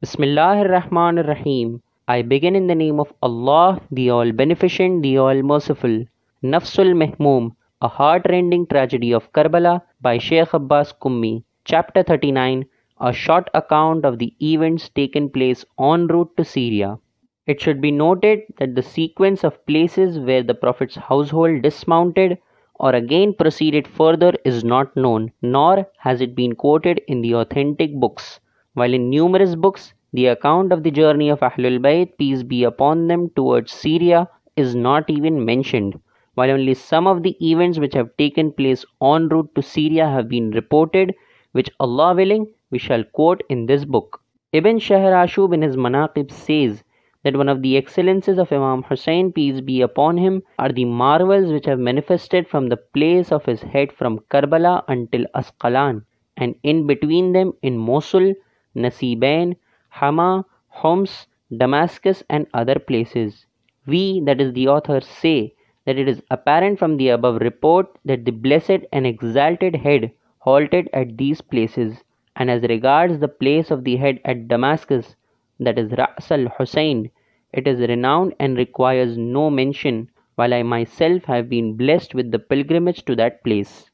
Bismillahir Rahmanir Rahim. I begin in the name of Allah, the All Beneficent, the All Merciful. Nafsul Mehmoom, a heart-rending tragedy of Karbala by Sheikh Abbas Kummi. Chapter 39, a short account of the events taken place en route to Syria. It should be noted that the sequence of places where the Prophet's household dismounted or again proceeded further is not known, nor has it been quoted in the authentic books. While in numerous books the account of the journey of Ahlul Bayt, peace be upon them, towards Syria is not even mentioned, while only some of the events which have taken place en route to Syria have been reported, which Allah willing we shall quote in this book. Ibn Shahr Ashub in his Manaqib says that one of the excellences of Imam Hussein, peace be upon him, are the marvels which have manifested from the place of his head from Karbala until Asqalan, and in between them in Mosul, Nasibain, Hama, Homs, Damascus, and other places. We, that is the author, say that it is apparent from the above report that the blessed and exalted head halted at these places, and as regards the place of the head at Damascus, that is Ra's al Hussein, it is renowned and requires no mention, while I myself have been blessed with the pilgrimage to that place.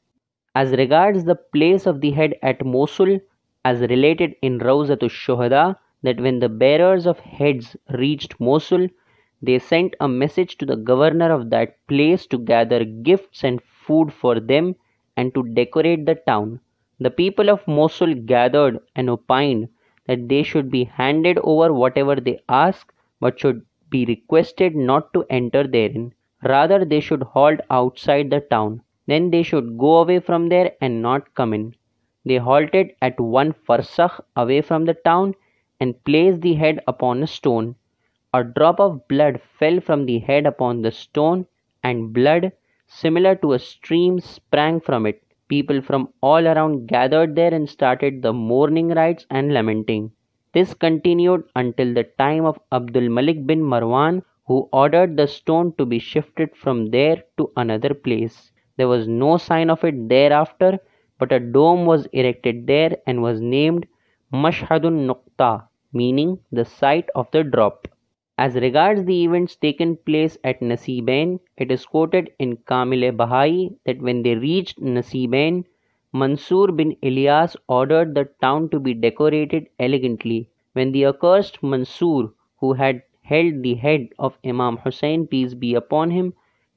As regards the place of the head at Mosul, as related in Rawzatul Shuhada, that when the bearers of heads reached Mosul, they sent a message to the governor of that place to gather gifts and food for them and to decorate the town. The people of Mosul gathered and opined that they should be handed over whatever they asked, but should be requested not to enter therein. Rather, they should halt outside the town. Then they should go away from there and not come in. They halted at one farsakh away from the town and placed the head upon a stone. A drop of blood fell from the head upon the stone, and blood, similar to a stream, sprang from it. People from all around gathered there and started the mourning rites and lamenting. This continued until the time of Abdul Malik bin Marwan, who ordered the stone to be shifted from there to another place. There was no sign of it thereafter, but a dome was erected there and was named Mashhadun Nuqta, meaning the site of the drop. As regards the events taken place at Nasibain, it is quoted in Kamil Bahai that when they reached Nasibain, Mansur bin Ilyas ordered the town to be decorated elegantly. When the accursed Mansur, who had held the head of Imam Hussein, peace be upon him,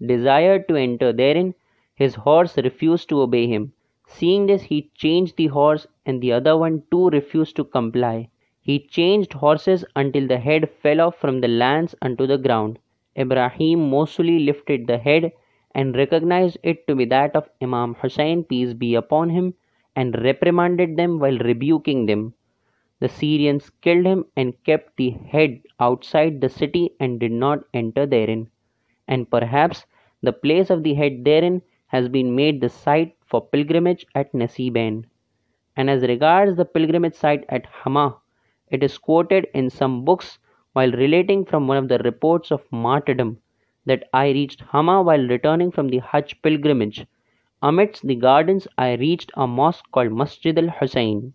desired to enter therein, his horse refused to obey him. Seeing this, he changed the horse, and the other one too refused to comply. He changed horses until the head fell off from the lance unto the ground. Ibrahim Mosuli lifted the head and recognized it to be that of Imam Hussein, peace be upon him, and reprimanded them while rebuking them. The Syrians killed him and kept the head outside the city and did not enter therein. And perhaps the place of the head therein has been made the site for pilgrimage at Nasibain. And as regards the pilgrimage site at Hama, it is quoted in some books while relating from one of the reports of martyrdom that I reached Hama while returning from the Hajj pilgrimage. Amidst the gardens I reached a mosque called Masjid al-Hussein.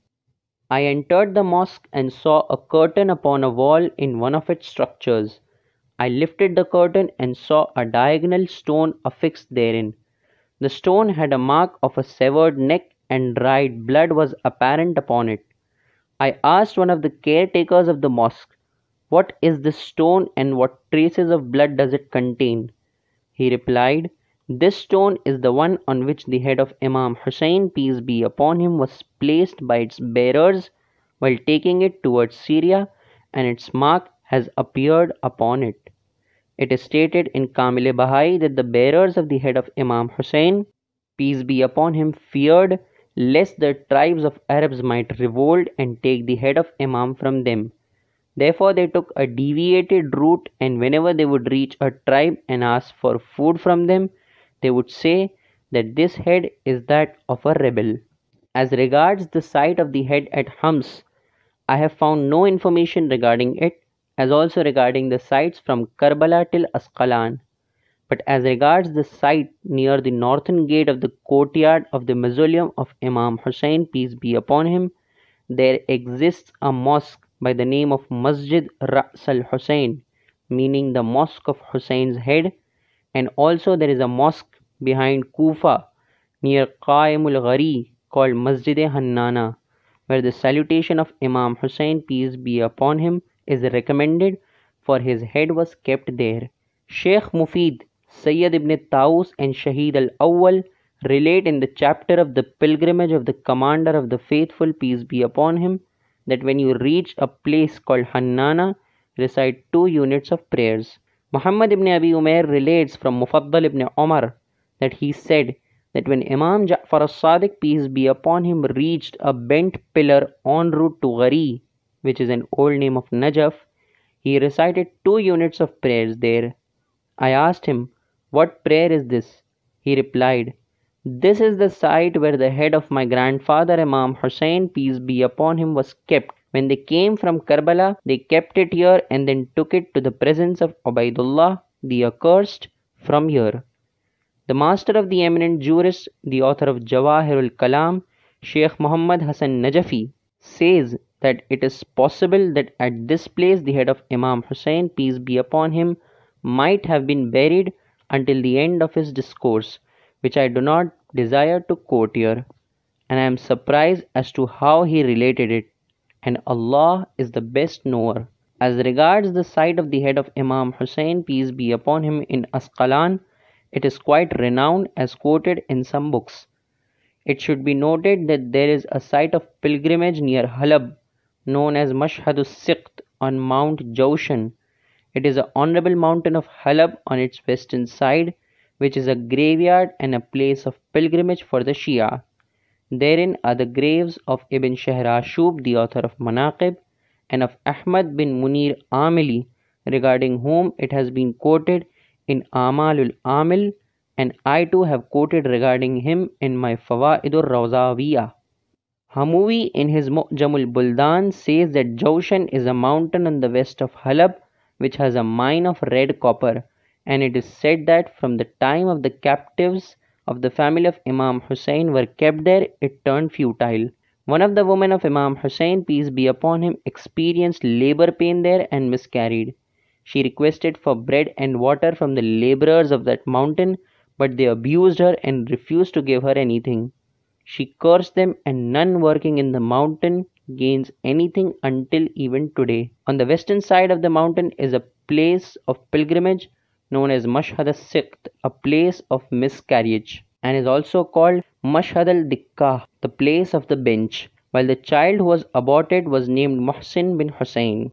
I entered the mosque and saw a curtain upon a wall in one of its structures. I lifted the curtain and saw a diagonal stone affixed therein. The stone had a mark of a severed neck and dried blood was apparent upon it. I asked one of the caretakers of the mosque, "What is this stone and what traces of blood does it contain?" He replied, "This stone is the one on which the head of Imam Hussein, peace be upon him, was placed by its bearers while taking it towards Syria, and its mark has appeared upon it." It is stated in Kamil Bahai that the bearers of the head of Imam Hussein, peace be upon him, feared lest the tribes of Arabs might revolt and take the head of Imam from them. Therefore they took a deviated route, and whenever they would reach a tribe and ask for food from them, they would say that this head is that of a rebel. As regards the site of the head at Homs, I have found no information regarding it, as also regarding the sites from Karbala till Asqalan. But as regards the site near the northern gate of the courtyard of the mausoleum of Imam Hussein, peace be upon him, there exists a mosque by the name of Masjid Ra's al-Hussein, meaning the Mosque of Hussein's head, and also there is a mosque behind Kufa near Qaimul Ghari called Masjid Hannana, where the salutation of Imam Hussein, peace be upon him, is recommended, for his head was kept there. Sheikh Mufid, Sayyid ibn Taus, and Shaheed al-Awwal relate in the chapter of the pilgrimage of the commander of the faithful, peace be upon him, that when you reach a place called Hannana, recite 2 units of prayers. Muhammad ibn Abi Umair relates from Mufaddal ibn Umar that he said that when Imam Ja'far as-Sadiq, peace be upon him, reached a bent pillar en route to Ghari, which is an old name of Najaf, he recited 2 units of prayers there. I asked him, "What prayer is this?" He replied, "This is the site where the head of my grandfather Imam Hussein, peace be upon him, was kept. When they came from Karbala, they kept it here and then took it to the presence of Ubaidullah, the accursed, from here." The master of the eminent jurist, the author of Jawahirul Kalam, Sheikh Muhammad Hassan Najafi, says that it is possible that at this place the head of Imam Hussein, peace be upon him, might have been buried until the end of his discourse, which I do not desire to quote here, and I am surprised as to how he related it, and Allah is the best knower. As regards the site of the head of Imam Hussein, peace be upon him, in Asqalan, it is quite renowned as quoted in some books. It should be noted that there is a site of pilgrimage near Halab, known as Mashhadus Siqt, on Mount Jawshan. It is an honorable mountain of Halab on its western side, which is a graveyard and a place of pilgrimage for the Shia. Therein are the graves of Ibn Shahrashub, the author of Manaqib, and of Ahmad bin Munir Amili, regarding whom it has been quoted in Amalul Amil, and I too have quoted regarding him in my Fawaidur Rawzawiyah. Hamoui in his Mu'jamul Buldan says that Jawshan is a mountain on the west of Halab which has a mine of red copper, and it is said that from the time of the captives of the family of Imam Hussein were kept there, it turned futile. One of the women of Imam Hussein, peace be upon him, experienced labor pain there and miscarried. She requested for bread and water from the laborers of that mountain, but they abused her and refused to give her anything. She cursed them, and none working in the mountain gains anything until even today. On the western side of the mountain is a place of pilgrimage known as Mashhad al-Siqt, a place of miscarriage, and is also called Mashhad al-Dikkah, the place of the bench, while the child who was aborted was named Muhsin bin Hussein.